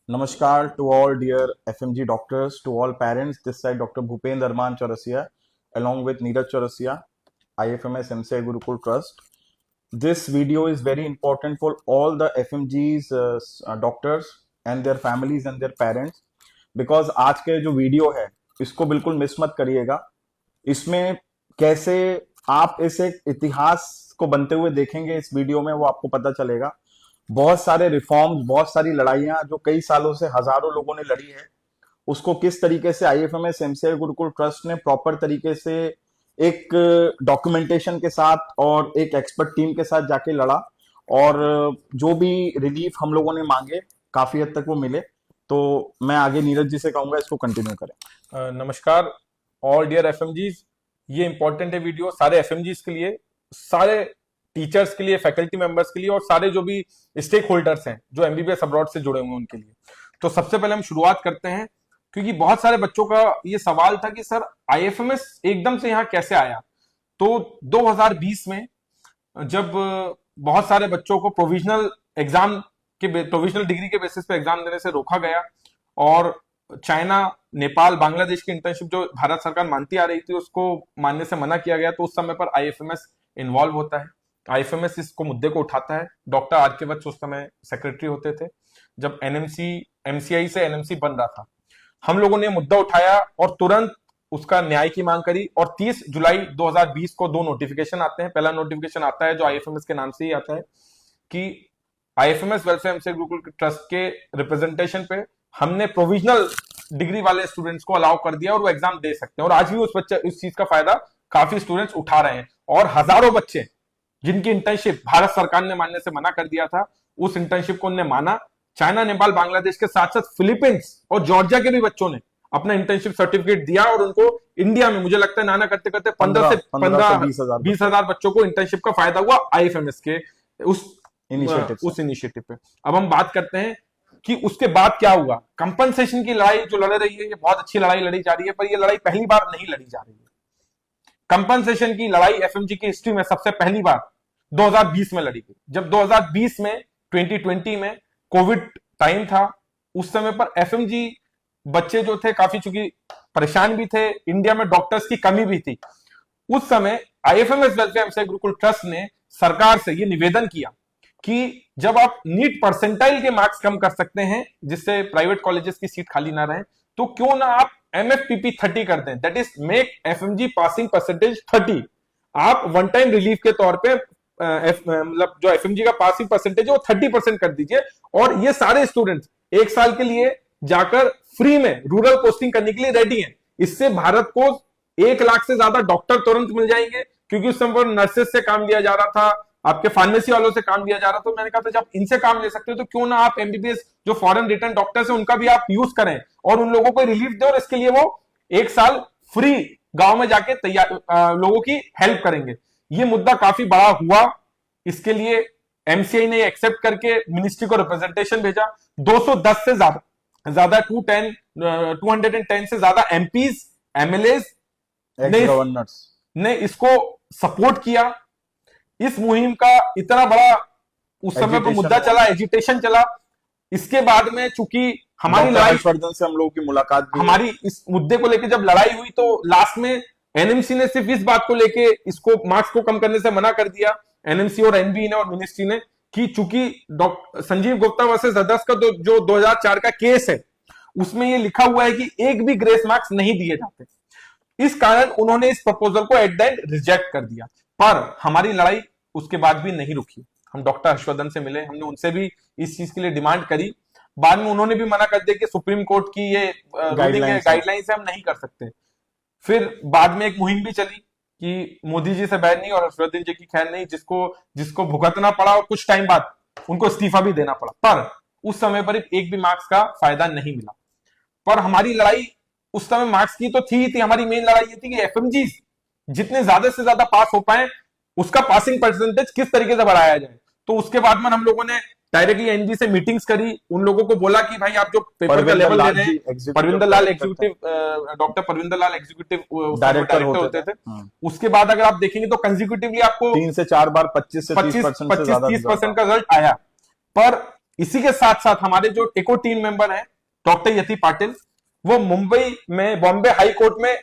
Namaskar to all dear FMG doctors, to all parents. This side Dr. Bhupendra Arman Chaurasia, along with Neeraj Chaurasia, IFMS MCI Gurukul Trust. This video is very important for all the FMG's doctors and their families and their parents, because आज के जो video है इसको बिल्कुल miss मत करिएगा। इसमें कैसे आप इस एक इतिहास को बनते हुए देखेंगे इस वीडियो में, वो आपको पता चलेगा। बहुत सारे रिफॉर्म्स, बहुत सारी लड़ाइयां जो कई सालों से हजारों लोगों ने लड़ी है, उसको किस तरीके से आईएफएमएस एमसीआई गुरुकुल ट्रस्ट ने प्रॉपर तरीके से एक डॉक्यूमेंटेशन के साथ और एक एक्सपर्ट टीम के साथ जाके लड़ा, और जो भी रिलीफ हम लोगों ने मांगे काफी हद तक वो मिले। तो मैं आगे नीरज जी से कहूंगा इसको कंटिन्यू करें। नमस्कार ऑल डियर एफएमजीज। ये इंपॉर्टेंट है वीडियो सारे एफएमजीज के लिए, सारे टीचर्स के लिए, फैकल्टी मेंबर्स के लिए और सारे जो भी स्टेक होल्डर्स हैं जो एमबीबीएस अब्रॉड से जुड़े हुए हैं उनके लिए। तो सबसे पहले हम शुरुआत करते हैं, क्योंकि बहुत सारे बच्चों का ये सवाल था कि सर आईएफएमएस एकदम से यहाँ कैसे आया। तो 2020 में जब बहुत सारे बच्चों को प्रोविजनल डिग्री के बेसिस पे एग्जाम देने से रोका गया और चाइना, नेपाल, बांग्लादेश की इंटर्नशिप जो भारत सरकार मानती आ रही थी उसको मानने से मना किया गया, तो उस समय पर आईएफएमएस इन्वॉल्व होता है। आईएफएमएस इसको मुद्दे को उठाता है। डॉक्टर आर के वत्स उस समय सेक्रेटरी होते थे जब एमसीआई से एनएमसी बन रहा था। हम लोगों ने मुद्दा उठाया और तुरंत उसका न्याय की मांग करी, और 30 जुलाई 2020 को 2 नोटिफिकेशन आते हैं। पहला नोटिफिकेशन आता है जो आईएफएमएस के नाम से ही आता है कि IFMS welfare MCI Gurukul trust के रिप्रेजेंटेशन पे हमने प्रोविजनल डिग्री वाले स्टूडेंट्स को अलाउ कर दिया और वो एग्जाम दे सकते हैं। और आज भी इस चीज का फायदा काफी स्टूडेंट्स उठा रहे हैं, और हजारों बच्चे जिनकी इंटर्नशिप भारत सरकार ने मानने से मना कर दिया था, उस इंटर्नशिप को उन्होंने माना। चाइना, नेपाल, बांग्लादेश के साथ साथ फिलीपींस और जॉर्जिया के भी बच्चों ने अपना इंटर्नशिप सर्टिफिकेट दिया, और उनको इंडिया में मुझे लगता है नाना करते करते 15 से 20 हजार बच्चों को इंटर्नशिप का फायदा हुआ आईएफएमएस के उस इनिशिएटिव पे। अब हम बात करते हैं कि उसके बाद क्या हुआ। कंपनसेशन की लड़ाई जो लड़ रही है, ये बहुत अच्छी लड़ाई लड़ी जा रही है, पर ये लड़ाई पहली बार नहीं लड़ी जा रही है। कंपनसेशन की लड़ाई एफएमजी की हिस्ट्री में सबसे पहली बार 2020 में लड़ी गई। जब 2020 में 2020 में कोविड टाइम था, उस समय पर एफएमजी बच्चे जो थे काफी, चूंकि परेशान भी थे, इंडिया में डॉक्टर्स की कमी भी थी। उस समय IFMS welfare MCI Gurukul trust ने सरकार से यह निवेदन किया कि जब आप नीट परसेंटाइल के मार्क्स कम कर सकते हैं जिससे प्राइवेट कॉलेजेस की सीट खाली ना रहे, तो क्यों ना आप एमएफपीपी 30 कर दें, that is make FMG passing percentage 30। आप वन टाइम रिलीफ के तौर पे मतलब जो एफएमजी का पासिंग परसेंटेज है वो 30% कर दीजिए, और ये सारे स्टूडेंट्स 1 साल के लिए जाकर फ्री में रूरल पोस्टिंग करने के लिए रेडी हैं। इससे भारत को 1 लाख से ज्यादा डॉक्टर तुरंत मिल जाएंगे, क्योंकि उस समय पर नर्सेस से काम लिया जा रहा था, आपके फार्मेसी वालों से काम लिया जा रहा था। तो मैंने कहा था जब इनसे काम ले सकते हो तो क्यों ना आप एमबीबीएस जो फॉरेन रिटर्न डॉक्टर्स हैं उनका भी आप यूज करें और उन लोगों को रिलीफ दें, और इसके लिए वो 1 साल फ्री गांव में जाके लोगों की हेल्प करेंगे। ये मुद्दा काफी बड़ा हुआ, इसके लिए एमसीआई ने एक्सेप्ट करके मिनिस्ट्री को रिप्रेजेंटेशन भेजा। 210 से ज्यादा 210 से ज्यादा एमपीज, एमएलए ने इसको सपोर्ट किया। इस मुहिम का इतना बड़ा उस समय पर मुद्दा चला, एजिटेशन चला। इसके बाद में चूंकि हमारी लड़ाई से हम लोगों की मुलाकात भी, हमारी इस मुद्दे को लेकर जब लड़ाई हुई तो लास्ट में एनएमसी ने सिर्फ इस बात को लेके इसको मार्क्स को कम करने से मना कर दिया, एनएमसी और एनबी ने और मिनिस्ट्री ने, कि चूंकि संजीव गुप्ता वर्सेस अदर्स का जो 2004 का केस है उसमें ये लिखा हुआ है कि एक भी ग्रेस मार्क्स नहीं दिए जाते। इस कारण उन्होंने इस प्रपोजल को एट द एंड रिजेक्ट कर दिया। पर हमारी लड़ाई उसके बाद भी नहीं रुकी। हम डॉक्टर हर्षवर्धन से मिले, हमने उनसे भी इस चीज के लिए डिमांड करी। बाद में उन्होंने भी मना कर दिया कि सुप्रीम कोर्ट की ये गाइडलाइंस है, हम नहीं कर सकते। फिर बाद में एक मुहिम भी चली कि मोदी जी से बैर नहीं और हर्षवर्धन जी की खैर नहीं, जिसको भुगतना पड़ा और कुछ टाइम बाद उनको इस्तीफा भी देना पड़ा। पर उस समय पर एक भी मार्क्स का फायदा नहीं मिला। पर हमारी लड़ाई उस समय मार्क्स की तो थी। हमारी मेन लड़ाई ये थी कि एफएमजी जितने ज्यादा से ज्यादा पास हो पाए उसका पासिंग परसेंटेज किस तरीके से बढ़ाया जाए। तो उसके बाद में हम लोगों ने डायरेक्टली एनजी से मीटिंग्स करी, उन लोगों को बोला कि भाई आप जो पेपर का लेवल दे रहे हैं, डॉक्टर परविंदर लाल एग्जीक्यूटिव डायरेक्टर होते थे। उसके बाद अगर आप देखेंगे तो कंसेक्यूटिवली आपको 3 से 4 बार 25 से 30% का रिजल्ट आया। पर इसी के साथ साथ हमारे जो एक और टीम मेंबर हैं डॉक्टर यति पाटिल, वो मुंबई में बॉम्बे हाई कोर्ट में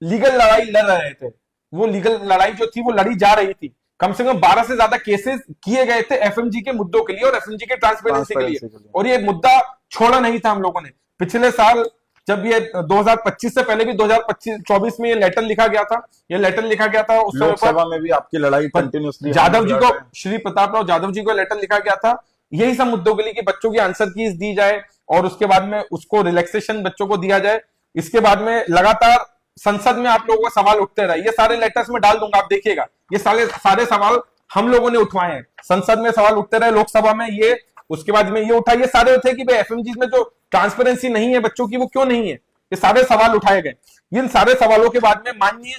लीगल लड़ाई लड़ रहे थे। वो लीगल लड़ाई जो थी वो लड़ी जा रही थी। कम से कम 12 से ज्यादा केसेस किए गए थे एफएमजी के मुद्दों के लिए और एफएमजी के ट्रांसपेरेंसी के लिए, और ये मुद्दा छोड़ा नहीं था हम लोगों ने। पिछले साल जब ये 2025 से पहले भी 2024 में ये लेटर लिखा गया था, उस समय लोकसभा में भी आपकी लड़ाई कंटिन्यूसली जाधव जी को, श्री प्रताप राव जाधव जी को लेटर लिखा गया था यही सब मुद्दों के लिए कि बच्चों की आंसर कीज दी जाए और उसके बाद में उसको रिलैक्सेशन बच्चों को दिया जाए। इसके बाद में लगातार संसद में आप लोगों को सवाल उठते रहे। ये सारे लेटर्स में डाल दूंगा, आप देखिएगा, ये सारे सवाल हम लोगों ने उठवाए हैं। संसद में सवाल उठते रहे, लोकसभा में ये, उसके बाद में ये उठा, ये सारे थे कि भाई एफएमजी में जो ट्रांसपेरेंसी नहीं है बच्चों की वो क्यों नहीं है, ये सारे सवाल उठाए गए। इन सारे सवालों के बाद में माननीय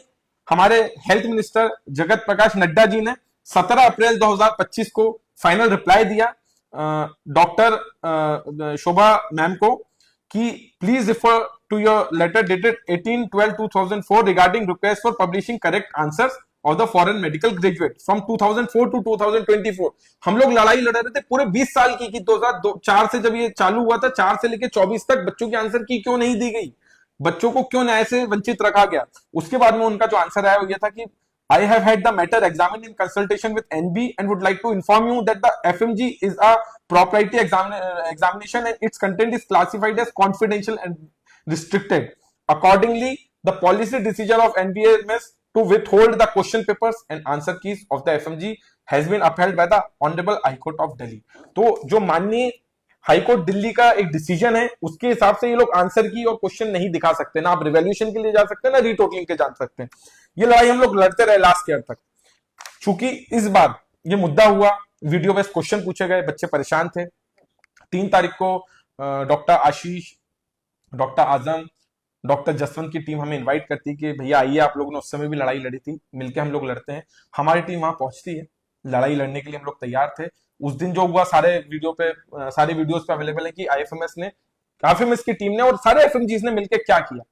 हमारे हेल्थ मिनिस्टर जगत प्रकाश नड्डा जी ने 17 अप्रैल 2025 को फाइनल रिप्लाई दिया डॉक्टर शोभा मैम को कि please refer to your letter dated 18/12/2004 regarding request for publishing correct answers of the foreign medical graduate from 2004 to 2024। हम लोग लड़ाई लड़ रहे थे पूरे 20 साल की कि 2004 से जब ये चालू हुआ था, 4 से लेकर 24 तक बच्चों की आंसर की क्यों नहीं दी गई, बच्चों को क्यों न्याय से वंचित रखा गया। उसके बाद में उनका जो आंसर आया वो ये था कि I have had the matter examined in consultation with NB and would like to inform you that the FMG is a proprietary examination and its content is classified as confidential and restricted. Accordingly, the policy decision of NBMS to withhold the question papers and answer keys of the FMG has been upheld by the Honorable High Court of Delhi. तो जो माननीय high court Delhi का एक decision है उसके हिसाब से ये लोग आंसर की और क्वेश्चन नहीं दिखा सकते, ना आप रिवैल्यूएशन के लिए जा सकते हैं ना रीटोटलिंग के जा सकते हैं। ये लड़ाई हम लोग लड़ते रहे लास्ट ईयर तक। चूंकि इस बार ये मुद्दा हुआ, वीडियो बेस्ड क्वेश्चन पूछे गए, बच्चे परेशान थे। 3 तारीख को डॉक्टर आशीष, डॉक्टर आजम, डॉक्टर जसवंत की टीम हमें इनवाइट करती है कि भैया आइए, आप लोगों ने उस समय भी लड़ाई लड़ी थी, मिलकर हम लोग लड़ते हैं। हमारी टीम वहां पहुंचती है, लड़ाई लड़ने के लिए हम लोग तैयार थे। उस दिन जो हुआ सारे वीडियोस पे अवेलेबल है कि आईएफएमएस की टीम ने और सारे एफएमजीज ने मिलकर क्या किया।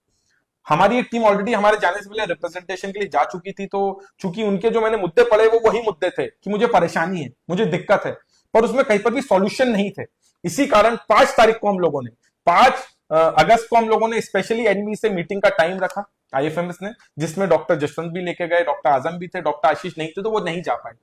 हमारी एक टीम ऑलरेडी हमारे जाने से पहले रिप्रेजेंटेशन के लिए जा चुकी थी, तो चूंकि उनके जो मैंने मुद्दे पढ़े वो वही मुद्दे थे कि मुझे परेशानी है, मुझे दिक्कत है, पर उसमें कहीं पर भी सॉल्यूशन नहीं थे। इसी कारण 5 तारीख को हम लोगों ने 5 अगस्त को हम लोगों ने स्पेशली एनबी से मीटिंग का टाइम रखा आईएफएमएस ने, जिसमें डॉक्टर जसवंत भी लेके गए, डॉक्टर आजम भी थे, डॉक्टर आशीष नहीं थे, तो वो नहीं जा पाए।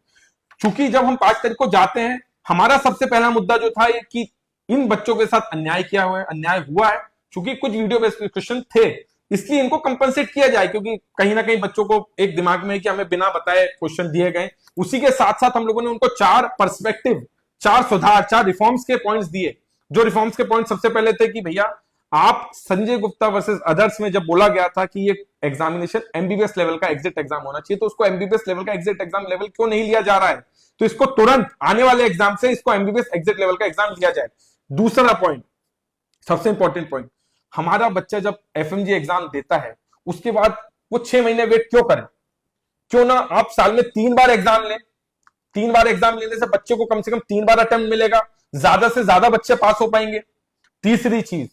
चूंकि जब हम 5 तारीख को जाते हैं, हमारा सबसे पहला मुद्दा जो था ये कि इन बच्चों के साथ अन्याय किया हुआ है, अन्याय हुआ है। चूंकि कुछ वीडियो बेस्ड क्वेश्चन थे, इसलिए इनको कंपनसेट किया जाए, क्योंकि कहीं ना कहीं बच्चों को एक दिमाग में है कि हमें बिना बताए क्वेश्चन दिए गए। उसी के साथ साथ हम लोगों ने उनको 4 पर्सपेक्टिव, 4 सुधार, 4 रिफॉर्म्स के पॉइंट्स दिए। जो रिफॉर्म्स के पॉइंट सबसे पहले थे कि भैया आप संजय गुप्ता वर्सेस अदर्स में जब बोला गया था कि ये एग्जामिनेशन एमबीबीएस लेवल का एग्जिट एग्जाम होना चाहिए, तो उसको एमबीबीएस लेवल का एग्जिट एग्जाम लेवल क्यों नहीं लिया जा रहा है, तो इसको तुरंत आने वाले एग्जाम से इसको एमबीबीएस एग्जिट लेवल का एग्जाम लिया जाए। दूसरा पॉइंट, सबसे इंपॉर्टेंट पॉइंट, हमारा बच्चा जब एफएमजी एग्जाम देता है उसके बाद वो 6 महीने वेट क्यों करे, क्यों ना आप साल में 3 बार एग्जाम लें। 3 बार एग्जाम लेने से बच्चे को कम से कम 3 बार अटेम्प्ट मिलेगा, ज्यादा से ज्यादा बच्चे पास हो पाएंगे। तीसरी चीज,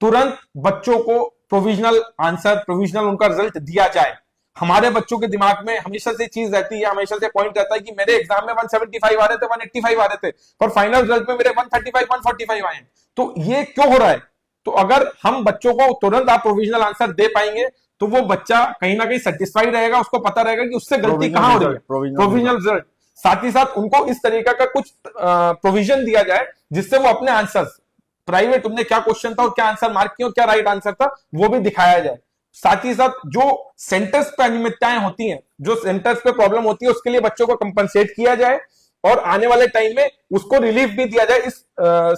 तुरंत बच्चों को प्रोविजनल आंसर, प्रोविजनल उनका रिजल्ट दिया जाए। हमारे बच्चों के दिमाग में हमेशा से चीज रहती है, हमेशा से पॉइंट रहता है कि मेरे एग्जाम में 175 आ रहे थे, 185 आ रहे थे, पर फाइनल रिजल्ट में मेरे 135, 145 आए। तो ये क्यों हो रहा है? तो अगर हम बच्चों को तुरंत आप प्रोविजनल आंसर दे पाएंगे तो वो बच्चा कहीं ना कहीं सेटिस्फाइड रहेगा, उसको पता रहेगा कि उससे गलती कहां हो रही है, प्रोविजनल रिजल्ट। साथ ही साथ उनको इस तरीका का कुछ प्रोविजन दिया जाए जिससे वो अपने आंसर्स, प्राइवेट उनने क्या क्वेश्चन था और क्या आंसर मार्क किया और क्या राइट आंसर था, वो भी दिखाया जाए। साथ ही साथ जो सेंटर्स पे अनियमितताएं होती हैं, जो सेंटर्स पे प्रॉब्लम होती है, उसके लिए बच्चों को कंपनसेट किया जाए और आने वाले टाइम में उसको रिलीफ भी दिया जाए। इस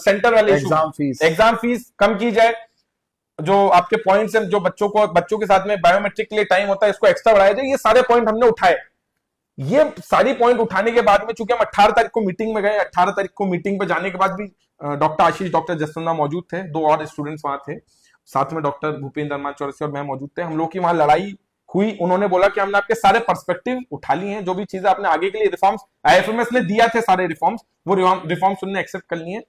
सेंटर वाले एग्जाम फीस कम की जाए। जो आपके पॉइंट्स हैं, जो बच्चों के साथ में बायोमेट्रिक के लिए टाइम होता है, इसको एक्स्ट्रा बढ़ाया जाए। ये सारे पॉइंट हमने उठाए। ये सारी पॉइंट उठाने के बाद में चूंकि हम 18 तारीख को मीटिंग में गए, 18 तारीख को मीटिंग पे जाने के बाद भी डॉक्टर आशीष, डॉक्टर जसवंत मौजूद थे, 2 और स्टूडेंट्स वहां थे, साथ में डॉक्टर भूपेंद्र अरमान चौरसिया और मैं मौजूद थे। हम लोग की वहां लड़ाई हुई। उन्होंने बोला कि हमने आपके सारे पर्सपेक्टिव उठा लिए हैं, जो भी चीजें आपने आगे के लिए रिफॉर्म्स आईएफएमएस ने दिया थे, सारे रिफॉर्म्स, वो रिफॉर्म्स उन्होंने एक्सेप्ट कर लिए,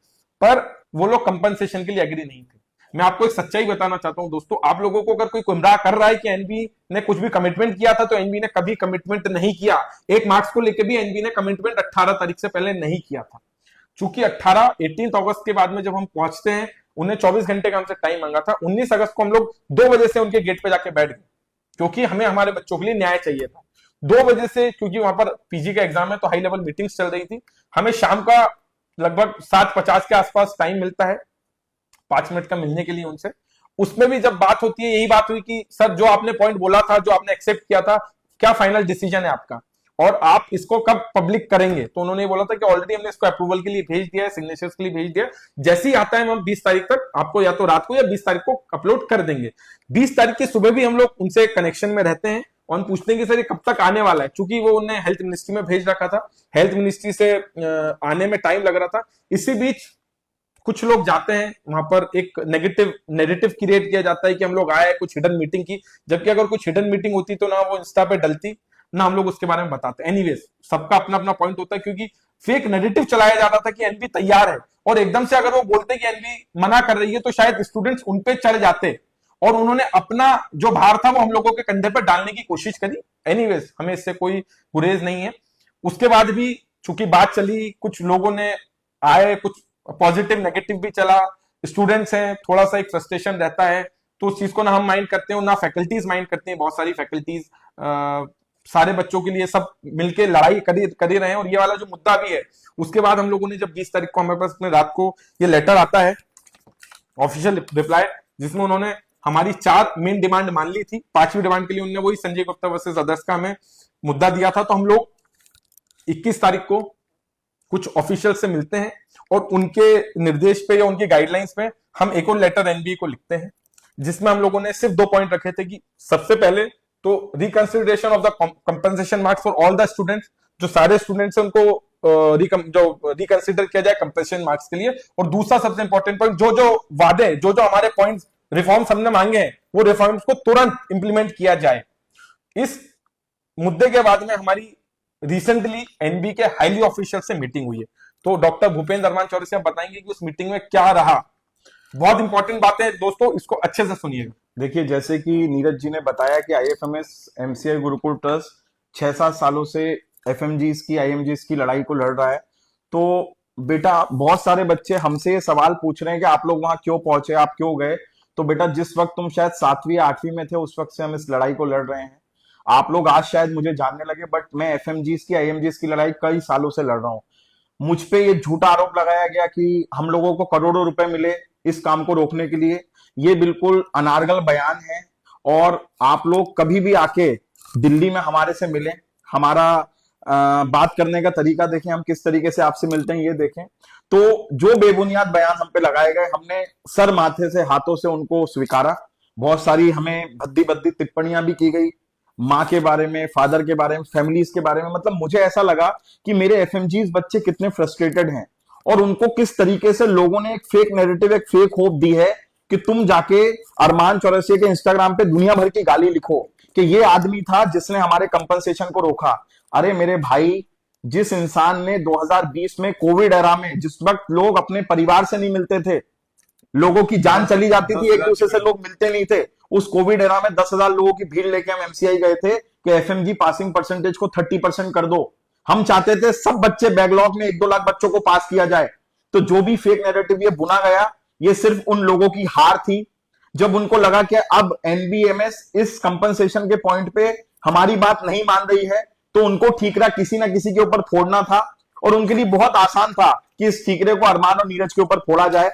पर वो लोग कंपनसेशन के लिए एग्री नहीं थे। मैं आपको एक सच्चाई बताना चाहता हूं दोस्तों, आप लोगों को अगर कोई गुमराह कर रहा है कि एनबी ने कुछ भी कमिटमेंट किया था, तो एनबी ने कभी कमिटमेंट नहीं किया। 1 मार्क्स को लेकर भी एनबी ने कमिटमेंट 18 तारीख से पहले नहीं किया था। चूंकि 18 अगस्त के बाद में जब हम पहुंचते हैं, उन्हें 24 घंटे का हमसे टाइम मांगा था। 19 अगस्त को हम लोग 2 बजे से उनके गेट पे जाके बैठ गए, क्योंकि हमें हमारे बच्चों के लिए न्याय चाहिए था। 2 बजे से, क्योंकि वहां पर पीजी का एग्जाम है तो हाई लेवल मीटिंग्स चल रही थी। हमें शाम का लगभग 7:50 के आसपास टाइम मिलता है 5 मिनट का मिलने के लिए उनसे। उसमें भी जब बात होती है, यही बात हुई कि सर जो आपने पॉइंट बोला था, जो आपने एक्सेप्ट किया था, क्या फाइनल डिसीजन है आपका और आप इसको कब पब्लिक करेंगे? तो उन्होंने बोला था कि ऑलरेडी हमने इसको अप्रूवल के लिए भेज दिया है, सिग्नेचर्स के लिए भेज दिया है, जैसे ही आता है हम 20 तारीख तक आपको या तो रात को या 20 तारीख को अपलोड कर देंगे। 20 तारीख की सुबह भी हम लोग उनसे कनेक्शन में रहते हैं और पूछते हैं कि सर ये कब तक आने वाला है, क्योंकि वो उन्हें हेल्थ मिनिस्ट्री में भेज रखा था, हेल्थ मिनिस्ट्री से आने में टाइम लग रहा था। इसी बीच कुछ लोग जाते हैं वहां पर, एक नेगेटिव नैरेटिव क्रिएट किया जाता है कि हम लोग आए कुछ हिडन मीटिंग की, जबकि अगर कुछ हिडन मीटिंग होती तो ना वो इंस्टा पे डलती, ना हम लोग उसके बारे में बताते। एनीवेज, सबका अपना अपना पॉइंट होता है, क्योंकि फेक नैरेटिव चलाया जा रहा था कि एनबी तैयार है, और एकदम से अगर वो बोलते कि एनबी मना कर रही है तो शायद स्टूडेंट्स उनपे चढ़ जाते, और उन्होंने अपना जो भार था वो हम लोगों के कंधे पर डालने की कोशिश करी। एनीवेज, हमें इससे कोई गुरेज नहीं है। उसके बाद भी चूंकि बात चली, कुछ लोगों ने आए, कुछ पॉजिटिव नेगेटिव भी चला, स्टूडेंट्स हैं, थोड़ा सा एक फ्रस्ट्रेशन रहता है, तो उस चीज को ना हम माइंड करते हैं ना फैकल्टीज माइंड करते हैं। बहुत सारी फैकल्टीज सारे बच्चों के लिए सब मिलके लड़ाई कर ही रहे हैं, और ये वाला जो मुद्दा भी है, उसके बाद हम लोगों ने जब 20 तारीख को हमारे पास में रात को ये लेटर आता है, ऑफिशियल रिप्लाई, जिसमें उन्होंने हमारी 4 मेन डिमांड मान ली थी। 5वीं डिमांड के लिए उन्होंने वही संजय गुप्ता वर्सेस अदर्स का हमें मुद्दा दिया था। तो हम लोग 21 तारीख को कुछ ऑफिशियल से मिलते हैं और उनके निर्देश पे या उनके गाइडलाइंस पे हम एक और लेटर एनबीए को लिखते हैं, जिसमें हम लोगों ने सिर्फ 2 पॉइंट रखे थे कि सबसे पहले तो reconsideration of the compensation marks for all the students, जो सारे स्टूडेंट्स हैं उनको जो रिकंसिडर किया जाए कंपनसेशन मार्क्स के लिए। और दूसरा सबसे इंपॉर्टेंट पॉइंट, जो जो वादे, जो जो हमारे पॉइंट्स रिफॉर्म्स हमने मांगे हैं, वो रिफॉर्म्स को तुरंत इंप्लीमेंट किया जाए। इस मुद्दे के बाद में हमारी रिसेंटली एनबी के हाईली ऑफिशियल से मीटिंग हुई है। तो डॉक्टर भूपेंद्र अरमान चौरसिया बताएंगे कि उस मीटिंग में क्या रहा। बहुत इंपॉर्टेंट बातें हैं दोस्तों, इसको अच्छे से सुनिएगा। देखिए, जैसे कि नीरज जी ने बताया कि आईएफएमएस एमसीआई गुरुकुल ट्रस्ट 6-7 सालों से एफएमजीज की, आईएमजीज की लड़ाई को लड़ रहा है। तो बेटा, बहुत सारे बच्चे हमसे ये सवाल पूछ रहे हैं कि आप लोग वहां क्यों पहुंचे, आप क्यों गए। तो बेटा, जिस वक्त तुम शायद 7वीं या 8वीं में थे, उस वक्त से हम इस लड़ाई को लड़ रहे हैं। आप लोग आज शायद मुझे जानने लगे, बट मैं एफएमजीज की, आईएमजीज की लड़ाई कई सालों से लड़ रहा हूँ। मुझ पे ये झूठा आरोप लगाया गया कि हम लोगों को करोड़ों रुपए मिले इस काम को रोकने के लिए। ये बिल्कुल अनारगल बयान है, और आप लोग कभी भी आके दिल्ली में हमारे से मिलें, हमारा बात करने का तरीका देखें, हम किस तरीके से आपसे मिलते हैं ये देखें। तो जो बेबुनियाद बयान हम पे लगाए गए, हमने सर माथे से, हाथों से उनको स्वीकारा। बहुत सारी हमें भद्दी भद्दी टिप्पणियां भी की गई, माँ के बारे में, फादर के बारे में, फैमिलीज के बारे में। मतलब मुझे ऐसा लगा कि मेरे एफएमजीज बच्चे कितने फ्रस्ट्रेटेड हैं, और उनको किस तरीके से लोगों ने एक फेक नैरेटिव, एक फेक होप दी है कि तुम जाके अरमान चौरसिया के इंस्टाग्राम पे दुनिया भर की गाली लिखो कि ये आदमी था जिसने हमारे कंपनसेशन को रोका। अरे मेरे भाई, जिस इंसान ने 2020 में कोविड एरा में, जिस वक्त लोग अपने परिवार से नहीं मिलते थे, लोगों की जान चली जाती थी, एक दूसरे से लोग मिलते नहीं थे, उस कोविड एरा में 10,000 लोगों की भीड़ लेके हम एमसीआई गए थे कि एफएमजी पासिंग परसेंटेज को 30% कर दो। हम चाहते थे सब बच्चे बैकलॉग में 1-2 लाख बच्चों को पास किया जाए। तो जो भी फेक नैरेटिव ये बुना गया, ये सिर्फ उन लोगों की हार थी जब उनको लगा कि अब एनबीएमएस इस कंपनसेशन के पॉइंट पे हमारी बात नहीं मान रही है, तो उनको ठीकरा किसी ना किसी के ऊपर फोड़ना था। और उनके लिए बहुत आसान था कि इस ठीकरे को अरमान और नीरज के ऊपर फोड़ा जाए।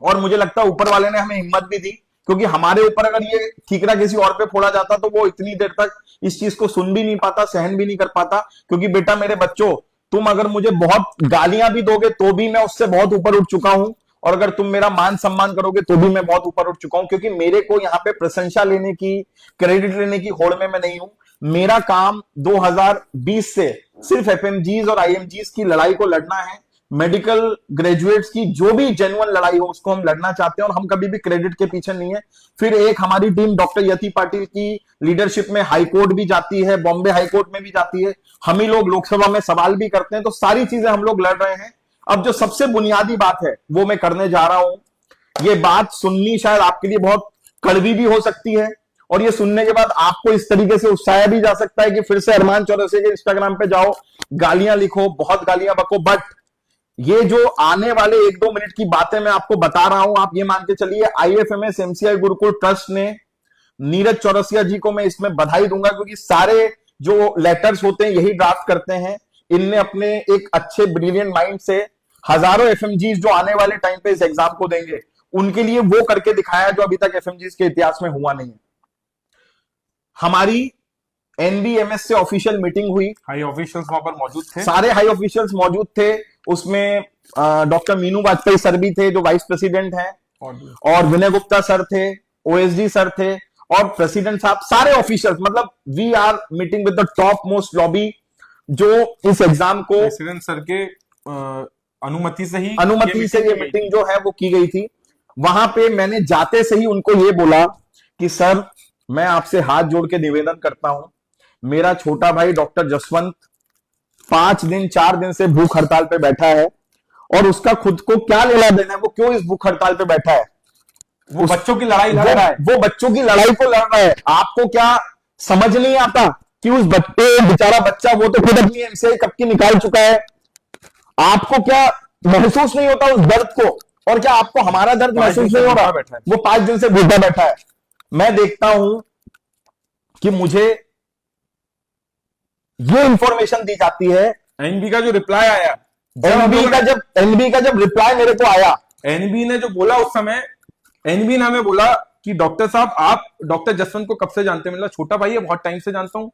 और मुझे लगता है ऊपर वाले ने हमें हिम्मत भी दी, क्योंकि हमारे ऊपर अगर ये ठीकरा किसी और पे फोड़ा जाता तो वो इतनी देर तक इस चीज को सुन भी नहीं पाता, सहन भी नहीं कर पाता। क्योंकि बेटा, मेरे बच्चों, तुम अगर मुझे बहुत गालियां भी दोगे तो भी मैं उससे बहुत ऊपर उठ चुका हूं, और अगर तुम मेरा मान सम्मान करोगे तो भी मैं बहुत ऊपर उठ चुका हूं। क्योंकि मेरे को यहाँ पे प्रशंसा लेने की, क्रेडिट लेने की होड़ में मैं नहीं हूं। मेरा काम 2020 से सिर्फ एफएमजीज और आईएमजीज की लड़ाई को लड़ना है। मेडिकल ग्रेजुएट्स की जो भी जेन्युइन लड़ाई हो उसको हम लड़ना चाहते हैं, और हम कभी भी क्रेडिट के पीछे नहीं है। फिर एक हमारी टीम डॉक्टर यति पाटिल की लीडरशिप में हाईकोर्ट भी जाती है, बॉम्बे हाईकोर्ट में भी जाती है, हम ही लोग लोकसभा में सवाल भी करते हैं। तो सारी चीजें हम लोग लड़ रहे हैं। अब जो सबसे बुनियादी बात है वो मैं करने जा रहा हूं। ये बात सुननी शायद आपके लिए बहुत कड़वी भी हो सकती है, और ये सुनने के बाद आपको इस तरीके से उत्साह भी जा सकता है कि फिर से अरमान चौरसिया के इंस्टाग्राम पे जाओ, गालियां लिखो, बहुत गालियां बको। बट ये जो आने वाले 1-2 मिनट की बातें मैं आपको बता रहा हूं, आप ये मान के चलिए आईएफएमएस एमसीआई गुरुकुल ट्रस्ट ने नीरज चौरसिया जी को मैं इसमें बधाई दूंगा, क्योंकि सारे जो लेटर्स होते हैं यही ड्राफ्ट करते हैं। इनने अपने एक अच्छे ब्रिलियंट माइंड से हजारों एफएमजीज जो आने वाले टाइम पे इस एग्जाम को देंगे, उनके लिए वो करके दिखाया जो अभी तक एफएमजीज के इतिहास में हुआ नहीं है। हमारी एनबीएमएस से ऑफिशियल मीटिंग हुई, हाई ऑफिशियल्स वहां पर मौजूद थे। सारे हाई ऑफिशियल्स मौजूद थे। उसमें डॉक्टर मीनू वाजपेयी सर भी थे जो वाइस प्रेसिडेंट हैं, और विनय गुप्ता सर थे, ओएसडी सर थे, और प्रेसिडेंट साहब, सारे ऑफिशियल्स। मतलब we are meeting with the top most lobby जो इस एग्जाम को प्रेसिडेंट सर के अनुमति से ही ये मीटिंग जो है वो की गई थी। वहां पे मैंने जाते से ही उनको ये बोला कि सर, मैं आपसे हाथ जोड़ के निवेदन करता हूं, मेरा छोटा भाई डॉक्टर जसवंत 4 दिन से भूख हड़ताल पे बैठा है, और उसका खुद को क्या लेना देना है, वो क्यों इस भूख हड़ताल पे बैठा है? वो बच्चों की लड़ाई लड़ रहा है, वो बच्चों की लड़ाई को लड़ रहा है। आपको क्या समझ नहीं आता कि उस बच्चे, बेचारा बच्चा, वो तो खुद अपनी एमसीआई कब की निकाल चुका है। आपको क्या महसूस नहीं होता उस दर्द को? और क्या आपको हमारा दर्द महसूस नहीं हो रहा? वो 5 दिन से भूखा बैठा है। मैं देखता हूं कि मुझे ये इंफॉर्मेशन दी जाती है, एनबी का जो रिप्लाई आया, एनबी का जब रिप्लाई मेरे को आया, एनबी ने जो बोला उस समय, एनबी ने हमें बोला कि डॉक्टर साहब, आप डॉक्टर जसवंत को कब से जानते हैं? मतलब छोटा भाई है, बहुत टाइम से जानता हूं।